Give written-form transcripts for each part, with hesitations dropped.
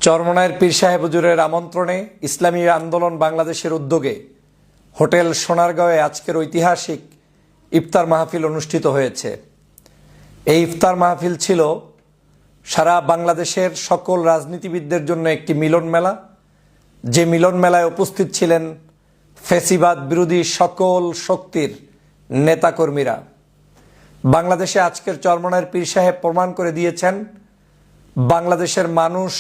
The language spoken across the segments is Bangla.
চরমনায়ের পীর সাহেব হুজুরের আমন্ত্রণে ইসলামী আন্দোলন বাংলাদেশের উদ্যোগে হোটেল সোনারগাঁওয়ে আজকের ঐতিহাসিক ইফতার মাহফিল অনুষ্ঠিত হয়েছে। এই ইফতার মাহফিল ছিল সারা বাংলাদেশের সকল রাজনীতিবিদদের জন্য একটি মিলন মেলা, যে মিলন মেলায় উপস্থিত ছিলেন ফ্যাসিবাদ বিরোধী সকল শক্তির নেতাকর্মীরা। বাংলাদেশে আজকের চরমনায়ের পীর সাহেব প্রমাণ করে দিয়েছেন বাংলাদেশের মানুষ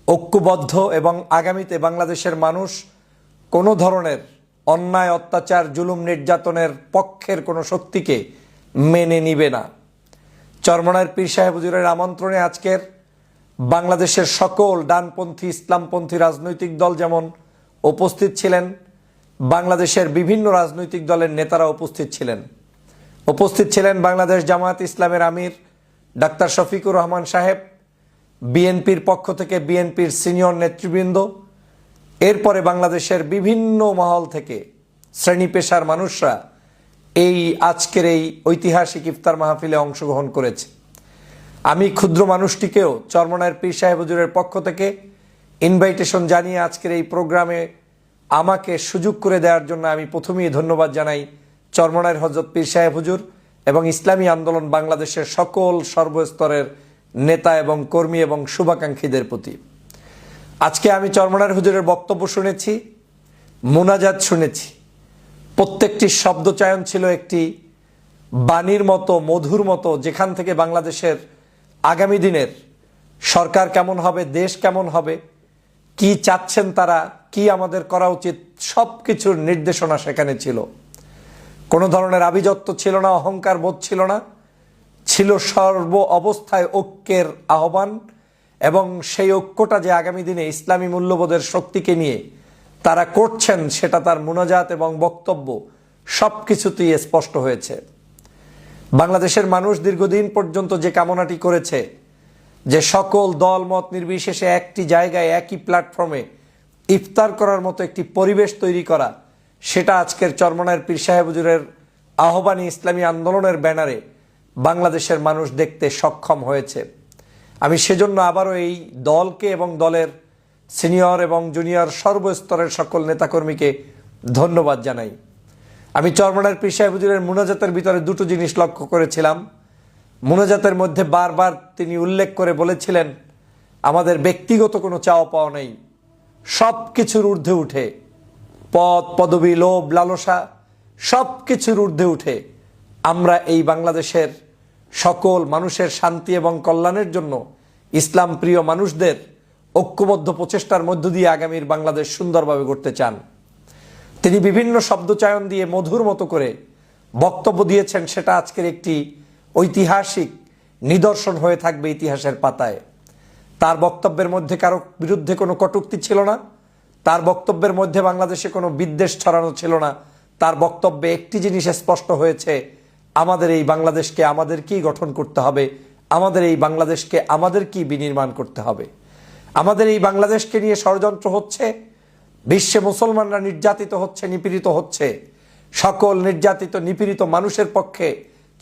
ঐক্যবদ্ধ এবং আগামীতে বাংলাদেশের মানুষ কোনো ধরনের অন্যায়, অত্যাচার, জুলুম, নির্যাতনের পক্ষের কোনো শক্তিকে মেনে নিবে না। চরমনায়ের পীর সাহেব হুজুরের আমন্ত্রণে আজকের বাংলাদেশের সকল ডানপন্থী, ইসলামপন্থী রাজনৈতিক দল যেমন উপস্থিত ছিলেন, বাংলাদেশের বিভিন্ন রাজনৈতিক দলের নেতারা উপস্থিত ছিলেন বাংলাদেশ জামায়াত ইসলামের আমির ডাক্তার শফিকুর রহমান সাহেব, বিএনপির পক্ষ থেকে বিএনপির সিনিয়র নেতৃবৃন্দ, এরপরে বাংলাদেশের বিভিন্ন মহল থেকে শ্রেণী পেশার মানুষরা এই আজকের এই ঐতিহাসিক ইফতার মাহফিলে অংশগ্রহণ করেছে। আমি ক্ষুদ্র মানুষটিকেও চরমনায়ের পীর সাহেব হুজুরের পক্ষ থেকে ইনভাইটেশন জানিয়ে আজকের এই প্রোগ্রামে আমাকে সুযোগ করে দেওয়ার জন্য আমি প্রথমেই ধন্যবাদ জানাই চরমনায়ের হযরত পীর সাহেব হুজুর এবং ইসলামী আন্দোলন বাংলাদেশের সকল সর্বস্তরের নেতা এবং কর্মী এবং শুভাকাঙ্ক্ষীদের প্রতি। আজকে আমি চরমনায়ের হুজুরের বক্তব্য শুনেছি, মুনাজাত শুনেছি। প্রত্যেকটি শব্দচয়ন ছিল একটি বাণীর মতো, মধুর মতো, যেখান থেকে বাংলাদেশের আগামী দিনের সরকার কেমন হবে, দেশ কেমন হবে, কি চাচ্ছেন তারা, কি আমাদের করা উচিত, সব কিছুর নির্দেশনা সেখানে ছিল। কোনো ধরনের আভিজাত্য ছিল না, অহংকার বোধ ছিল না, ছিল সর্ব অবস্থায় ঐক্যের আহ্বান। এবং সেই ঐক্যটা যে আগামী দিনে ইসলামী মূল্যবোধের শক্তিকে নিয়ে তারা করছেন, সেটা তার মুনাজাত এবং বক্তব্য সব কিছুতেই স্পষ্ট হয়েছে। বাংলাদেশের মানুষ দীর্ঘদিন পর্যন্ত যে কামনাটি করেছে যে সকল দল মত নির্বিশেষে একটি জায়গায়, একই প্ল্যাটফর্মে ইফতার করার মতো একটি পরিবেশ তৈরি করা, সেটা আজকের চরমনায়ের পীর সাহেব হুজুরের আহ্বানী ইসলামী আন্দোলনের ব্যানারে বাংলাদেশের মানুষ দেখতে সক্ষম হয়েছে। আমি সেজন্য আবারও এই দলকে এবং দলের সিনিয়র এবং জুনিয়র সর্বস্তরের সকল নেতাকর্মীকে ধন্যবাদ জানাই। আমি চরমনায়ের পীর সাহেব হুজুরের মুনাজাতের ভিতরে দুটো জিনিস লক্ষ্য করেছিলাম। মুনাজাতের মধ্যে বারবার তিনি উল্লেখ করে বলেছিলেন, আমাদের ব্যক্তিগত কোনো চাওয়া পাওয়া নেই, সব কিছুর ঊর্ধ্বে উঠে, পদ, পদবি, লোভ, লালসা সব কিছুর ঊর্ধ্বে উঠে আমরা এই বাংলাদেশের সকল মানুষের শান্তি এবং কল্যাণের জন্য ইসলাম প্রিয় মানুষদের ঐক্যবদ্ধ প্রচেষ্টার মধ্য দিয়ে আগামীর বাংলাদেশ সুন্দরভাবে গড়তে চান। তিনি বিভিন্ন শব্দচয়ন দিয়ে মধুর মতো করে বক্তব্য দিয়েছেন, সেটা আজকের একটি ঐতিহাসিক নিদর্শন হয়ে থাকবে ইতিহাসের পাতায়। তার বক্তব্যের মধ্যে কারো বিরুদ্ধে কোনো কটূক্তি ছিল না, তার বক্তব্যের মধ্যে বাংলাদেশে কোনো বিদ্বেষ ছড়ানো ছিল না। তার বক্তব্যে একটি জিনিস স্পষ্ট হয়েছে, আমাদের এই বাংলাদেশকে আমাদেরকেই গঠন করতে হবে, আমাদের এই বাংলাদেশকে আমাদেরকেই বিনির্মাণ করতে হবে। আমাদের এই বাংলাদেশকে নিয়ে ষড়যন্ত্র হচ্ছে, বিশ্বে মুসলমানরা নির্যাতিত হচ্ছে, নিপীড়িত হচ্ছে। সকল নির্যাতিত নিপীড়িত মানুষের পক্ষে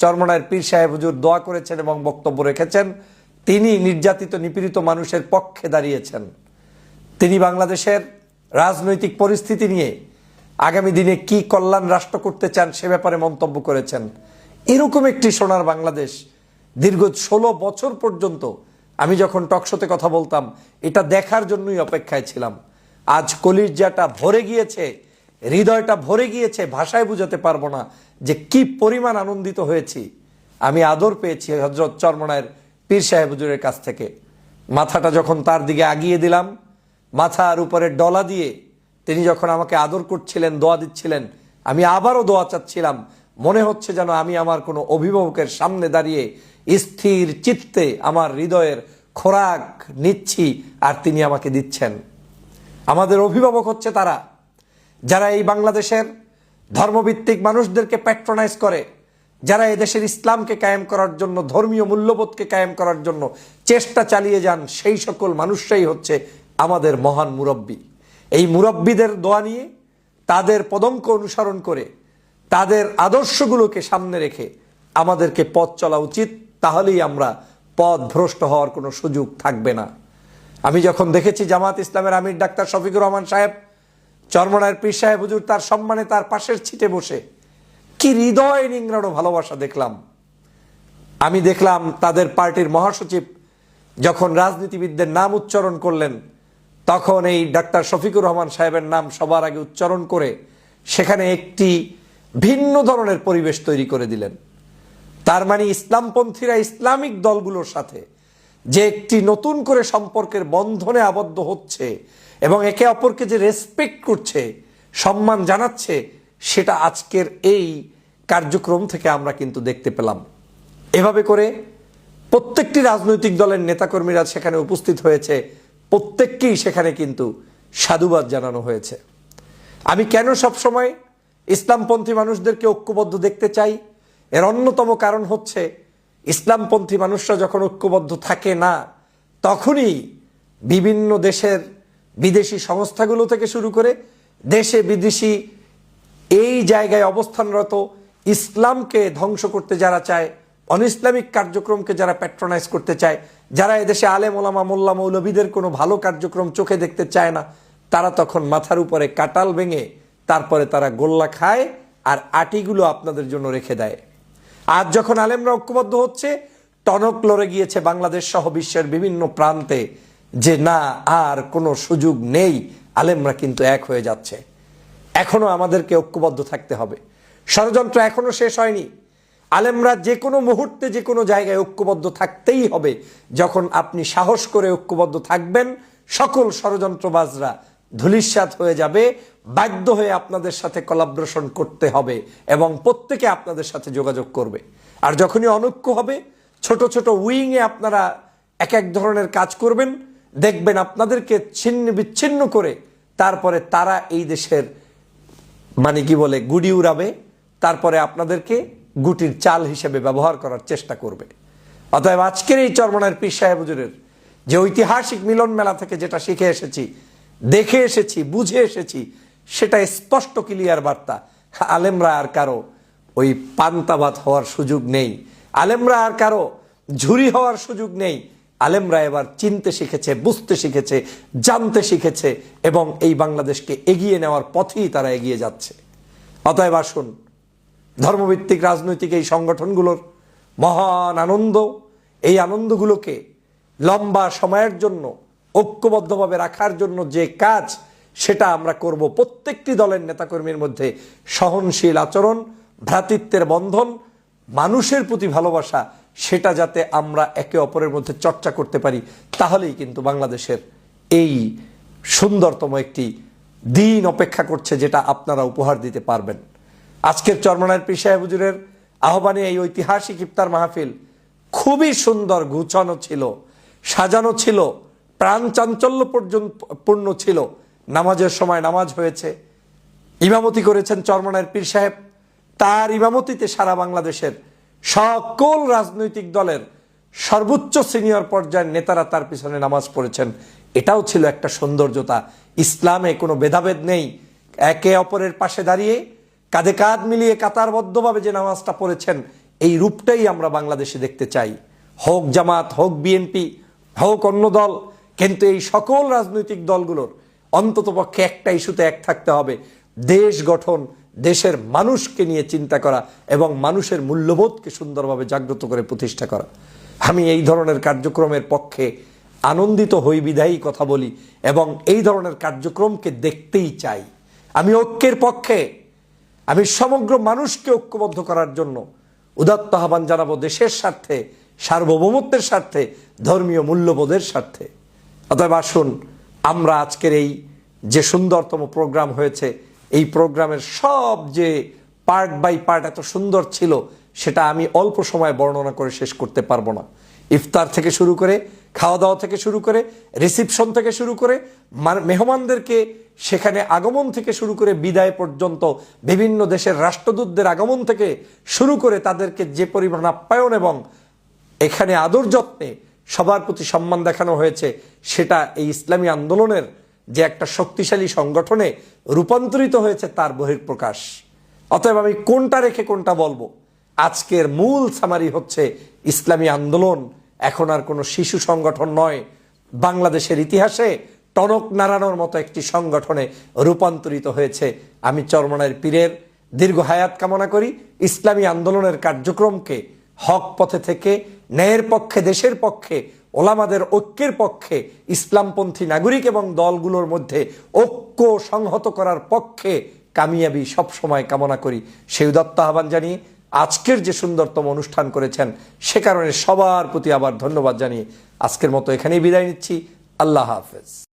চরমনায়ের পীর সাহেব হুজুর দোয়া করেছেন এবং বক্তব্য রেখেছেন। তিনি নির্যাতিত নিপীড়িত মানুষের পক্ষে দাঁড়িয়েছেন। তিনি বাংলাদেশের রাজনৈতিক পরিস্থিতি নিয়ে আগামী দিনে কি কল্যাণ রাষ্ট্র করতে চান সে ব্যাপারে মন্তব্য করেছেন। এরকম একটি সোনার বাংলাদেশ দীর্ঘ 16 বছর পর্যন্ত আমি যখন টকশোতে কথা বলতাম, এটা দেখার জন্যই অপেক্ষায় ছিলাম। আজ কলিজাটা ভরে গিয়েছে, হৃদয়টা ভরে গিয়েছে, ভাষায় বুঝাতে পারবো না যে কি পরিমাণ আনন্দিত হয়েছি। আমি আদর পেয়েছি হযরত চরমনায়ের পীর সাহেব হুজুরের কাছ থেকে। মাথাটা যখন তার দিকে আগিয়ে দিলাম, মাথার উপরে ডলা দিয়ে তিনি যখন আমাকে আদর করছিলেন, দোয়া দিচ্ছিলেন, আমি আবারও দোয়া চাচ্ছিলাম। মনে হচ্ছে যেন আমি আমার কোনো অভিভাবকের সামনে দাঁড়িয়ে স্থির চিত্তে আমার হৃদয়ের খোরাক নিচ্ছি আর তিনি আমাকে দিচ্ছেন। আমাদের অভিভাবক হচ্ছে তারা, যারা এই বাংলাদেশের ধর্মভিত্তিক মানুষদেরকে প্যাট্রোনাইজ করে, যারা এদেশের ইসলামকে কায়েম করার জন্য, ধর্মীয় মূল্যবোধকে কায়েম করার জন্য চেষ্টা চালিয়ে যান। সেই সকল মানুষরাই হচ্ছে আমাদের মহান মুরব্বী। এই মুরব্বীদের দোয়া নিয়ে, তাদের পদঙ্ক অনুসরণ করে, তাদের আদর্শগুলোকে সামনে রেখে আমাদেরকে পথ চলা উচিত। তাহলেই আমরা পথ ভ্রষ্ট হওয়ার কোনো সুযোগ থাকবে না। আমি যখন দেখেছি জামাত ইসলামের আমির ডাক্তার শফিকুর রহমান সাহেব, চরমনায়ের পীর সাহেব হুজুর তার সম্মানে তার পাশের ছিটে বসে, কি হৃদয় নিংড়ানো ভালোবাসা দেখলাম। আমি দেখলাম তাদের পার্টির মহাসচিব যখন রাজনীতিবিদদের নাম উচ্চারণ করলেন, তখন এই ডাক্তার শফিকুর রহমান সাহেবের নাম সবার আগে উচ্চারণ করে সেখানে একটি ভিন্ন ধরনের পরিবেশ তৈরি করে দিলেন। তার মানে ইসলামপন্থীরা ইসলামিক দলগুলোর সাথে যে একটি নতুন করে সম্পর্কের বন্ধনে আবদ্ধ হচ্ছে এবং একে অপরকে যে রেসপেক্ট করছে, সম্মান জানাচ্ছে, সেটা আজকের এই কার্যক্রম থেকে আমরা কিন্তু দেখতে পেলাম। এভাবে করে প্রত্যেকটি রাজনৈতিক দলের নেতাকর্মীরা সেখানে উপস্থিত হয়েছে, প্রত্যেককেই সেখানে কিন্তু সাধুবাদ জানানো হয়েছে। আমি কেন সবসময় ইসলামপন্থী মানুষদেরকে ঐক্যবদ্ধ দেখতে চাই, এর অন্যতম কারণ হচ্ছে ইসলামপন্থী মানুষরা যখন ঐক্যবদ্ধ থাকে না, তখনই বিভিন্ন দেশের বিদেশি সংস্থাগুলো থেকে শুরু করে দেশে বিদেশি এই জায়গায় অবস্থানরত ইসলামকে ধ্বংস করতে যারা চায়, অনইসলামিক কার্যক্রমকে যারা প্যাট্রোনাইজ করতে চায়, যারা এদেশে আলেম ওলামা মোল্লা মৌলবীদের কোনো ভালো কার্যক্রম চোখে দেখতে চায় না, তারা তখন মাথার উপরে কাটাল ভেঙে তারপরে তারা গোল্লা খায় আর আটিগুলো আপনাদের জন্য রেখে দেয়। আজ যখন আলেমরা ঐক্যবদ্ধ হচ্ছে, টনক লড়ে গিয়েছে বাংলাদেশ সহ বিশ্বের বিভিন্ন প্রান্তে যে না, আর কোনো সুযোগ নেই, আলেমরা কিন্তু এক হয়ে যাচ্ছে। এখনো আমাদেরকে ঐক্যবদ্ধ থাকতে হবে, ষড়যন্ত্র এখনো শেষ হয়নি। আলেমরা যে কোনো মুহূর্তে যে কোনো জায়গায় ঐক্যবদ্ধ থাকতেই হবে। যখন আপনি সাহস করে ঐক্যবদ্ধ থাকবেন, সকল ষড়যন্ত্রবাজরা ধূলিসাৎ হয়ে যাবে, বাধ্য হয়ে আপনাদের সাথে কোলাবোরেশন করতে হবে এবং প্রত্যেকে আপনাদের সাথে যোগাযোগ করবে। আর যখনই অনৈক্য হবে, ছোট ছোট উইংয়ে আপনারা এক এক ধরনের কাজ করবেন, দেখবেন আপনাদেরকে ছিন্ন বিচ্ছিন্ন করে তারপরে তারা এই দেশের মানে কি বলে গুড়ি উড়াবে, তারপরে আপনাদেরকে গুটির চাল হিসেবে ব্যবহার করার চেষ্টা করবে। অতএব আজকের এই চরমনায়ের পীর সাহেব হুজুরের যে ঐতিহাসিক মিলন মেলা থেকে যেটা শিখে এসেছি, দেখে এসেছি, বুঝে এসেছি, সেটা স্পষ্ট ক্লিয়ার বার্তা। আলেমরা আর কারো ওই পান্তাবাদ হওয়ার সুযোগ নেই, আলেমরা আর কারো ঝুরি হওয়ার সুযোগ নেই। আলেমরা এবার চিনতে শিখেছে, বুঝতে শিখেছে, জানতে শিখেছে এবং এই বাংলাদেশকে এগিয়ে নেওয়ার পথেই তারা এগিয়ে যাচ্ছে। অতএব আসুন, ধর্মভিত্তিক রাজনৈতিক এই সংগঠনগুলোর মহান আনন্দ, এই আনন্দগুলোকে লম্বা সময়ের জন্য ঐক্যবদ্ধভাবে রাখার জন্য যে কাজ, সেটা আমরা করব। প্রত্যেকটি দলের নেতাকর্মীর মধ্যে সহনশীল আচরণ, ভ্রাতৃত্বের বন্ধন, মানুষের প্রতি ভালোবাসা, সেটা যাতে আমরা একে অপরের মধ্যে চর্চা করতে পারি, তাহলেই কিন্তু বাংলাদেশের এই সুন্দরতম একটি দিন অপেক্ষা করছে, যেটা আপনারা উপহার দিতে পারবেন। আজকের চরমনায়ের পীর সাহেব হুজুরের আহ্বানে এই ঐতিহাসিক ইফতার মাহফিল খুবই সুন্দর, গুছানো ছিল, সাজানো ছিল, প্রাণ চাঞ্চল্য পূর্ণ ছিল। নামাজের সময় নামাজ হয়েছে, ইমামতি করেছেন চরমনায়ের পীর সাহেব। তার ইমামতিতে সারা বাংলাদেশের সকল রাজনৈতিক দলের সর্বোচ্চ সিনিয়র পর্যায়ের নেতারা তার পিছনে নামাজ পড়েছেন। এটাও ছিল একটা সৌন্দর্যতা। ইসলামে কোনো ভেদাভেদ নেই, একে অপরের পাশে দাঁড়িয়ে কাঁধে কাঁধ মিলিয়ে কাতারবদ্ধভাবে যে নামাজটা পড়েছেন, এই রূপটাই আমরা বাংলাদেশে দেখতে চাই। হোক জামাত, হোক বিএনপি, হোক অন্য দল, কিন্তু এই সকল রাজনৈতিক দলগুলোর অন্ততপক্ষে একটা ইস্যুতে এক থাকতে হবে, দেশ গঠন, দেশের মানুষকে নিয়ে চিন্তা করা এবং মানুষের মূল্যবোধকে সুন্দরভাবে জাগ্রত করে প্রতিষ্ঠা করা। আমি এই ধরনের কার্যক্রমের পক্ষে আনন্দিত হই, বিধায়ী কথা বলি এবং এই ধরনের কার্যক্রমকে দেখতেই চাই। আমি ঐক্যের পক্ষে, আমি সমগ্র মানুষকে ঐক্যবদ্ধ করার জন্য উদাত্ত আহ্বান জানাবো, দেশের স্বার্থে, সার্বভৌমত্বের স্বার্থে, ধর্মীয় মূল্যবোধের স্বার্থে। অতএব আসুন, আমরা আজকের এই যে সুন্দরতম প্রোগ্রাম হয়েছে, এই প্রোগ্রামের সব যে পার্ট বাই পার্ট এত সুন্দর ছিল, সেটা আমি অল্প সময় বর্ণনা করে শেষ করতে পারবো না। ইফতার থেকে শুরু করে, খাওয়া দাওয়া থেকে শুরু করে, রিসিপশন থেকে শুরু করে, মেহমানদেরকে সেখানে আগমন থেকে শুরু করে বিদায় পর্যন্ত, বিভিন্ন দেশের রাষ্ট্রদূতদের আগমন থেকে শুরু করে তাদেরকে যে পরিমাণ আপ্যায়ন এবং এখানে আদর যত্নে সবার প্রতি সম্মান দেখানো হয়েছে, সেটা এই ইসলামী আন্দোলনের যে একটা শক্তিশালী সংগঠনে রূপান্তরিত হয়েছে তার বহিঃপ্রকাশ। অতএব আমি কোনটা রেখে কোনটা বলবো, আজকের মূল সামারি হচ্ছে ইসলামী আন্দোলন এখন আর কোনো শিশু সংগঠন নয়, বাংলাদেশের ইতিহাসে টনক নাড়ানোর মতো একটি সংগঠনে রূপান্তরিত হয়েছে। আমি চরমনাইয়ের পীরের দীর্ঘ হায়াত কামনা করি। ইসলামী আন্দোলনের কার্যক্রমকে হক পথে থেকে ন্যায়ের পক্ষে, দেশের পক্ষে, ওলামাদের ঐক্যের পক্ষে, ইসলামপন্থী নাগরিক এবং দলগুলোর মধ্যে ঐক্য সংহত করার পক্ষে কামিয়াবি সবসময় কামনা করি। সেই উদাত্ত আহ্বান জানিয়ে আজকের যে সুন্দরতম অনুষ্ঠান করেছেন সে কারণে সবার প্রতি আবার ধন্যবাদ জানিয়ে আজকের মতো এখানেই বিদায় নিচ্ছি। আল্লাহ হাফেজ।